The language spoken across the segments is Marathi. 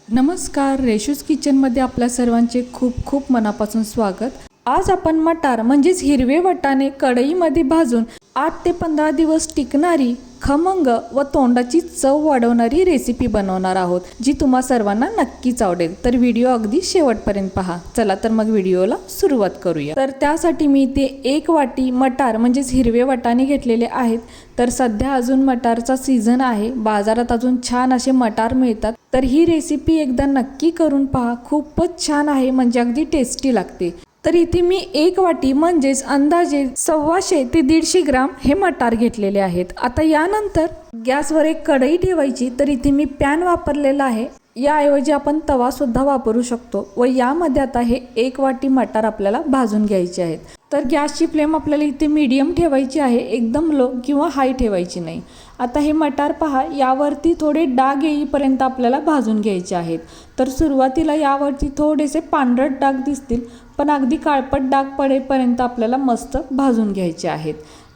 नमस्कार, रेशूज किचनमध्ये आपल्या सर्वांचे खूप खूप मनापासून स्वागत। आज आपण मटार म्हणजेच हिरवे वाटाणे कढईमध्ये भाजून 8 ते 15 दिवस टिकणारी खमंग व तोंडाची चव वाढवणारी रेसिपी बनवणार आहोत, जी तुम्हा सर्वांना नक्कीच आवडेल। तर व्हिडिओ अगदी शेवटपर्यंत पहा। चला तर मग व्हिडिओला सुरुवात करूया। तर त्यासाठी मी इथे 1 वाटी मटार म्हणजेच हिरवे वाटाणे घेतलेले आहेत। तर सध्या अजून मटारचा सीझन आहे, बाजारात अजून छान असे मटार मिळतात। तर ही रेसिपी एकदा नक्की करून पहा, खूपच छान आहे, म्हणजे अगदी टेस्टी लागते। तर इथे मी 1 वाटी म्हणजेच अंदाजे 125 ते 150 ग्राम हे मटार घेतलेले आहेत। आता यानंतर गॅसवर एक कढई ठेवायची। तर इथे मी पॅन वापरलेला आहे, याऐवजी आपण तवा सुद्धा वापरू शकतो। व यामध्ये आता हे 1 वाटी मटार आपल्याला भाजून घ्यायचे आहेत। तर गॅसची फ्लेम आपल्याला इथे मीडियम ठेवायची आहे, एकदम लो किंवा हाय ठेवायची नाही। आता हे मटार पहा, यावरती थोडे डाग येईपर्यंत आपल्याला भाजून घ्यायचे आहेत। तर सुरुवातीला यावरती थोडेसे पांढरट डाग दिसतील, पण अगदी काळपट डाग पडेपर्यंत आपल्याला मस्त भाजून घ्यायचे आहेत।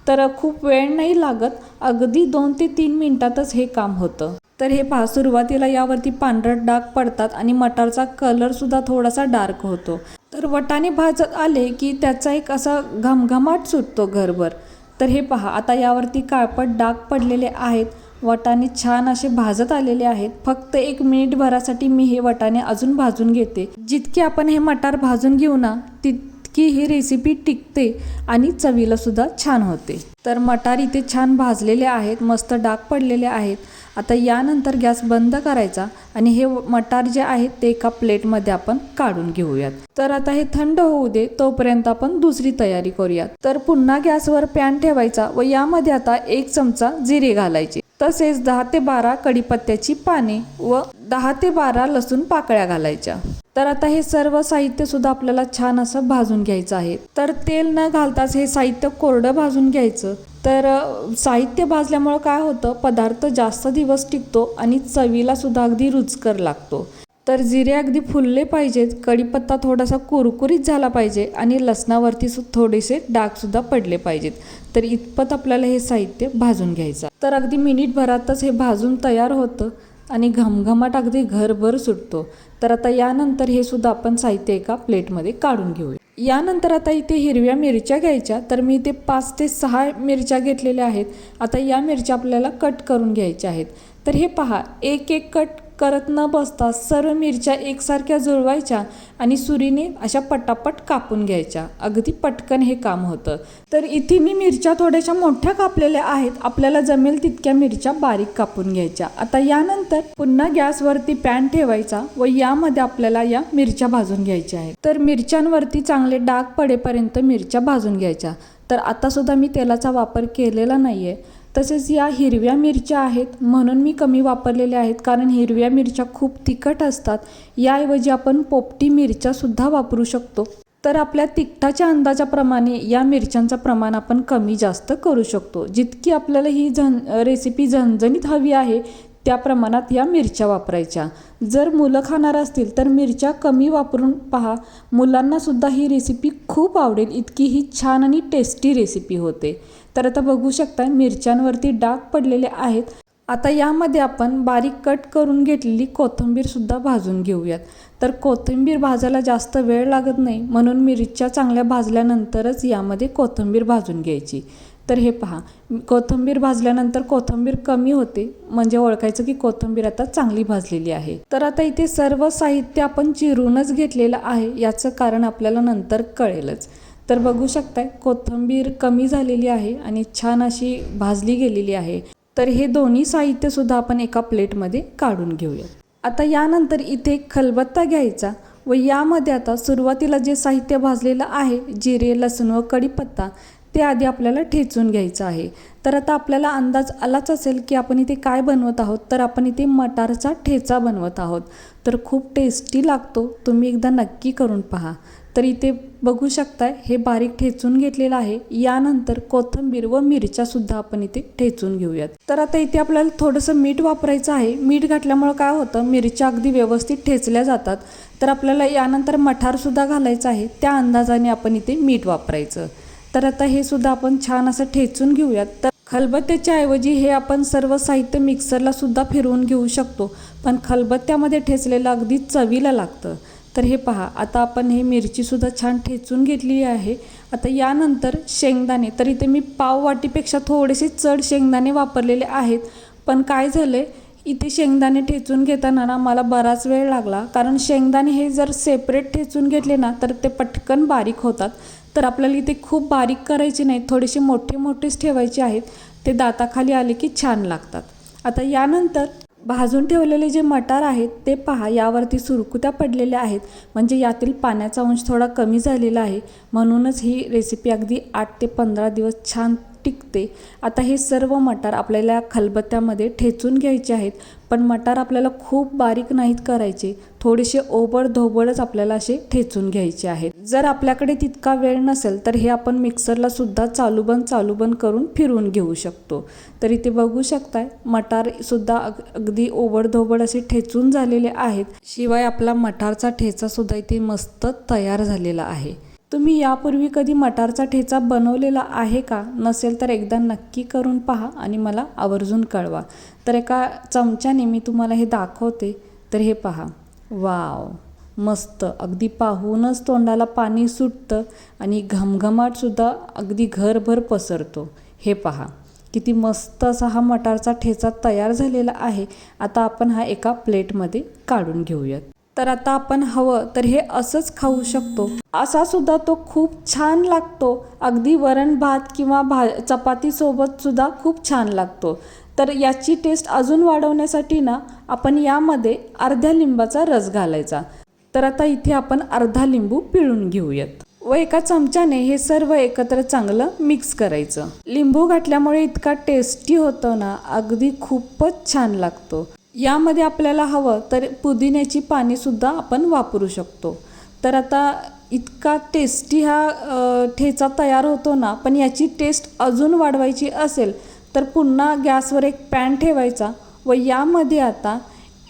तर खूप वेळ नाही लागत, अगदी 2 ते 3 मिनिटातच हे काम होतं। तर हे पहा, सुरुवातीला यावरती पांढरट डाग पडतात आणि मटारचा कलर सुद्धा थोडासा डार्क होतो। तर वाटाणे भाजत आले की त्याचा एक असा घमघमाट सुटतो घरभर। तर हे पहा, आता यावरती काळपट डाग पडलेले आहेत, वाटाणे छान असे भाजत आलेले आहेत। फक्त 1 मिनिट भरासाठी मी हे वाटाणे अजून भाजून घेते। जितके आपण हे मटार भाजून घेऊ ना, तितकी ही रेसिपी टिकते आणि चवीला सुद्धा छान होते। तर मटार इथे छान भाजलेले आहेत, मस्त डाग पडलेले आहेत। आता यानंतर गॅस बंद करायचा आणि हे मटार जे आहेत ते एका प्लेटमध्ये आपण काढून घेऊयात। तर आता हे थंड होऊ दे, तोपर्यंत आपण दुसरी तयारी करूयात। तर पुन्हा गॅसवर पॅन ठेवायचा व यामध्ये आता 1 चमचा जिरे घालायचे, तसेच 10 ते 12 कढीपत्त्याची पाने व 10 ते 12 लसूण पाकळ्या घालायच्या। तर आता हे सर्व साहित्य सुद्धा आपल्याला छान असं भाजून घ्यायचं आहे। तर तेल न घालताच हे साहित्य कोरडं भाजून घ्यायचं। तर साहित्य भाजल्यामुळं काय होतं, पदार्थ जास्त दिवस टिकतो आणि चवीला सुद्धा अगदी रुचकर लागतो। तर जिरे अगदी फुलले पाहिजेत, कढीपत्ता थोडासा कुरकुरीत झाला पाहिजे आणि लसणावरती थोडेसे डाग सुद्धा पडले पाहिजेत। तर इतपत आपल्याला हे साहित्य भाजून घ्यायचं। तर अगदी मिनिटभरातच हे भाजून तयार होतं आणि घमघमाट अगदी घरभर सुटतो। तर आता यानंतर हे सुद्धा आपण साहित्य एका प्लेटमध्ये काढून घेऊया। यानंतर आता इथे हिरव्या मिरच्या घ्यायच्या। तर मी इथे 5 ते 6 मिरच्या घेतलेल्या आहेत। आता या मिरच्या आपल्याला कट करून घ्यायच्या आहेत। तर हे पहा, एक एक कट करत न बसता सर्व मिरच्या एकसारख्या जुळवायच्या आणि सुरीने अशा पटापट कापून घ्यायच्या, अगदी पटकन हे काम होतं। तर इथे मी मिरच्या थोड्याशा मोठ्या कापलेल्या आहेत, आपल्याला जमेल तितक्या मिरच्या बारीक कापून घ्यायच्या। आता यानंतर पुन्हा गॅसवरती पॅन ठेवायचा व यामध्ये आपल्याला या मिरच्या भाजून घ्यायच्या आहेत। तर मिरच्यांवरती चांगले डाग पडेपर्यंत मिरच्या भाजून घ्यायच्या। तर आता सुद्धा मी तेलाचा वापर केलेला नाहीये। तसेच या हिरव्या मिरच्या आहेत म्हणून मी कमी वापरलेल्या आहेत, कारण हिरव्या मिरच्या खूप तिखट असतात। याऐवजी आपण पोपटी मिरच्या सुद्धा वापरू शकतो। तर आपल्या तिखटाच्या अंदाजाप्रमाणे या मिरच्यांचं प्रमाण आपण कमी जास्त करू शकतो। जितकी आपल्याला ही रेसिपी झणझणीत हवी आहे त्या प्रमाणात या मिरच्या वापरायच्या। जर मुलं खाणार असतील तर मिरच्या कमी वापरून पहा, मुलांना सुद्धा ही रेसिपी खूप आवडेल, इतकी ही छान आणि टेस्टी रेसिपी होते। तर आता बघू शकता मिरच्यांवरती डाग पडलेले आहेत। आता यामध्ये आपण बारीक कट करून घेतलेली कोथिंबीर सुद्धा भाजून घेऊयात। तर कोथिंबीर भाजायला जास्त वेळ लागत नाही, म्हणून मिरच्या चांगल्या भाजल्यानंतरच यामध्ये कोथिंबीर भाजून घ्यायची। तर हे पहा, कोथिंबीर भाजल्यानंतर कोथिंबीर कमी होते, म्हणजे ओळखायचं की कोथिंबीर आता चांगली भाजलेली आहे। तर आता इथे सर्व साहित्य आपण चिरूनच घेतलेलं आहे, याचं कारण आपल्याला नंतर कळेलच। तर बघू शकताय कोथिंबीर कमी झालेली आहे आणि छान अशी भाजली गेलेली आहे। तर हे दोन्ही साहित्य सुद्धा आपण एका प्लेटमध्ये काढून घेऊया। आता यानंतर इथे खलबत्ता घ्यायचा व यामध्ये आता सुरुवातीला जे साहित्य भाजलेलं आहे, जिरे, लसूण व कढीपत्ता, ते आधी आपल्याला ठेचून घ्यायचं आहे। तर आता आपल्याला अंदाज आलाच असेल की आपण इथे काय बनवत आहोत। तर आपण इथे मटारचा ठेचा बनवत आहोत। तर खूप टेस्टी लागतो, तुम्ही एकदा नक्की करून पहा। तर इथे बघू शकताय हे बारीक ठेचून घेतलेलं आहे। यानंतर कोथिंबीर व मिरच्या सुद्धा आपण इथे ठेचून घेऊयात। तर आता इथे आपल्याला थोडंसं मीठ वापरायचं आहे। मीठ घातल्यामुळे काय होतं, मिरच्या अगदी व्यवस्थित ठेचल्या जातात। तर आपल्याला यानंतर मटार सुद्धा घालायचं आहे, त्या अंदाजाने आपण इथे मीठ वापरायचं। तर आता हे सुद्धा आपण छान असं ठेचून घेऊयात। तर खलबत्त्याच्या ऐवजी हे आपण सर्व साहित्य मिक्सरला सुद्धा फिरवून घेऊ शकतो, पण खलबत्त्यामध्ये ठेचलेलं अगदी चवीला लागतं. तर हे पहा, आता आपण हे मिरचीसुद्धा छान ठेचून घेतली आहे. आता यानंतर शेंगदाणे, तर इथे मी पाव वाटीपेक्षा थोडेसे चढ शेंगदाणे वापरलेले आहेत. पण काय झालं आहे, इथे शेंगदाणे ठेचून घेताना ना मला बराच वेळ लागला, कारण शेंगदाणे हे जर सेपरेट ठेचून घेतले ना तर ते पटकन बारीक होतात. तर आपल्याला इथे खूप बारीक करायचे नाही, थोडेसे मोठे मोठेच ठेवायचे आहेत. ते दाताखाली आले की छान लागतात. आता यानंतर भाजून ठेवलेले जे मटार आहेत ते पहा, यावरती सुरकुत्या पडलेल्या आहेत, म्हणजे यातील पाण्याचा अंश थोडा कमी झालेला आहे. म्हणूनच ही रेसिपी अगदी 8 ते 15 दिवस छान टिकते. आता हे सर्व मटार आपल्याला खलबत्त्यामध्ये ठेचून घ्यायचे आहेत, पण मटार आपल्याला खूप बारीक नाहीत करायचे, थोडेसे ओबडधोबडच आपल्याला असे ठेचून घ्यायचे आहेत. जर आपल्याकडे तितका वेळ नसेल तर हे आपण मिक्सरला सुद्धा चालू बंद करून फिरवून घेऊ शकतो. तर इथे बघू शकताय मटार सुद्धा अगदी ओबडधोबड असे ठेचून झालेले आहेत. शिवाय आपला मटारचा ठेचा सुद्धा इथे मस्त तयार झालेला आहे. तुम्ही यापूर्वी कधी मटारचा ठेचा बनवलेला आहे का? नसेल तर एकदा नक्की करून पहा आणि मला आवर्जून कळवा. तर एका चमच्याने मी तुम्हाला हे दाखवते. तर हे पहा, वाव, मस्त, अगदी पाहूनच तोंडाला पाणी सुटतं आणि घमघमाटसुद्धा अगदी घरभर पसरतो. हे पहा, किती मस्त असा हा मटारचा ठेचा तयार झालेला आहे. आता आपण हा एका प्लेटमध्ये काढून घेऊयात. तर आता आपण हवं तर हे असंच खाऊ शकतो. असा सुद्धा तो खूप छान लागतो. अगदी वरण भात किंवा चपातीसोबत सुद्धा खूप छान लागतो. तर याची टेस्ट अजून वाढवण्यासाठी ना आपण यामध्ये अर्ध्या लिंबाचा रस घालायचा. तर आता इथे आपण अर्धा लिंबू पिळून घेऊयात व एका चमच्याने हे सर्व एकत्र चांगलं मिक्स करायचं. लिंबू घातल्यामुळे इतका टेस्टी होतं ना, अगदी खूपच छान लागतो. यामध्ये आपल्याला हवं तर पुदिन्याची पानेसुद्धा आपण वापरू शकतो. तर आता इतका टेस्टी हा ठेचा तयार होतो ना, पण याची टेस्ट अजून वाढवायची असेल तर पुन्हा गॅसवर एक पॅन ठेवायचा व यामध्ये आता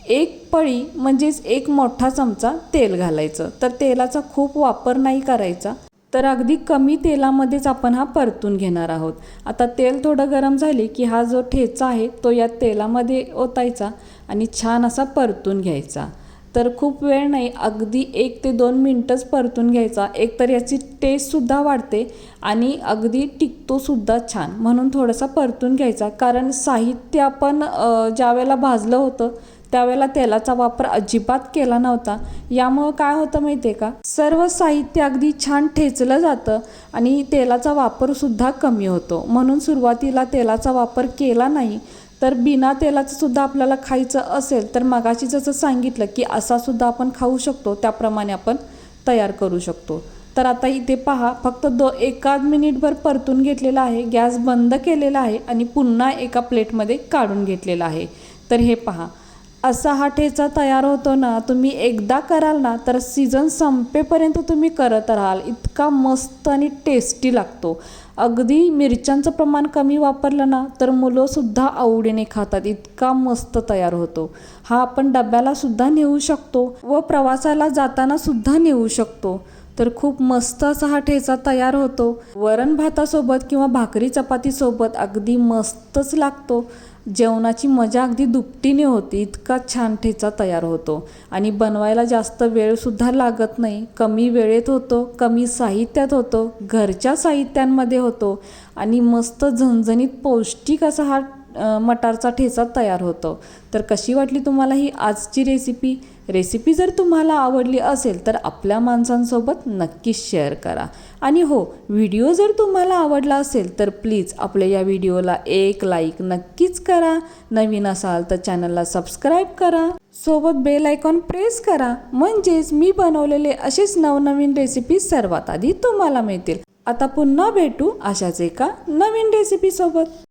एक पळी म्हणजेच एक मोठा चमचा तेल घालायचं. तर तेलाचा खूप वापर नाही करायचा, तर अगदी कमी तेलामध्येच आपण हा परतून घेणार आहोत. आता तेल थोडं गरम झाले की हा जो ठेचा आहे तो या तेलामध्ये ओतायचा आणि छान असा परतून घ्यायचा. तर खूप वेळ नाही, अगदी 1 ते 2 मिनटंच परतून घ्यायचा. एकतर याची टेस्टसुद्धा वाढते आणि अगदी टिकतोसुद्धा छान, म्हणून थोडासा परतून घ्यायचा. कारण साहित्य आपण ज्यावेळेला भाजलं होतं त्यावेळेला तेलाचा वापर अजिबात केला नव्हता. यामुळं काय होतं माहिती आहे का, सर्व साहित्य अगदी छान ठेचलं जातं आणि तेलाचा वापरसुद्धा कमी होतो. म्हणून सुरुवातीला तेलाचा वापर केला नाही. तर बिना तेलाचं सुद्धा आपल्याला खायचं असेल तर मगाशी जसं सांगितलं की असा सुद्धा आपण खाऊ शकतो, त्याप्रमाणे आपण तयार करू शकतो. तर आता इथे पहा, फक्त 1 मिनिटभर परतून घेतलेला आहे, गॅस बंद केलेला आहे आणि पुन्हा एका प्लेटमध्ये काढून घेतलेला आहे. तर हे पहा, असा हा ठेचा तयार होतो ना, तुम्ही एकदा कराल ना तर सीझन संपेपर्यंत तुम्ही करत राहाल. इतका मस्त आणि टेस्टी लागतो. अगदी मिरच्यांचं प्रमाण कमी वापरलं ना तर मुलंसुद्धा आवडीने खातात. इतका मस्त तयार होतो. हा आपण डब्याला सुद्धा नेऊ शकतो व प्रवासाला जाताना सुद्धा नेऊ शकतो. तर खूप मस्त असा हा ठेचा तयार होतो. वरण भातासोबत किंवा भाकरी चपातीसोबत अगदी मस्तच लागतो. जेवणाची मजा अगदी दुपटीने होती. इतका छान ठेचा तयार होतो आणि बनवायला जास्त वेळसुद्धा लागत नाही. कमी वेळेत होतो, कमी साहित्यात होतो, घरच्या साहित्यांमध्ये होतो आणि मस्त झणझणीत पौष्टिक असा हा मटारचा ठेचा तयार होतो. तर कशी वाटली तुम्हाला ही आजची रेसिपी जर तुम्हाला आवडली असेल तर आपल्या माणसांसोबत नक्कीच शेअर करा. आणि हो, व्हिडिओ जर तुम्हाला आवडला असेल तर प्लीज आपल्या या व्हिडिओला एक लाईक नक्कीच करा. नवीन असाल तर चॅनलला सबस्क्राईब करा, सोबत बेल आयकॉन प्रेस करा, म्हणजेच मी बनवलेले असेच नवनवीन रेसिपी सर्वात आधी तुम्हाला मिळतील. आता पुन्हा भेटू अशाच एका नवीन रेसिपी सोबत.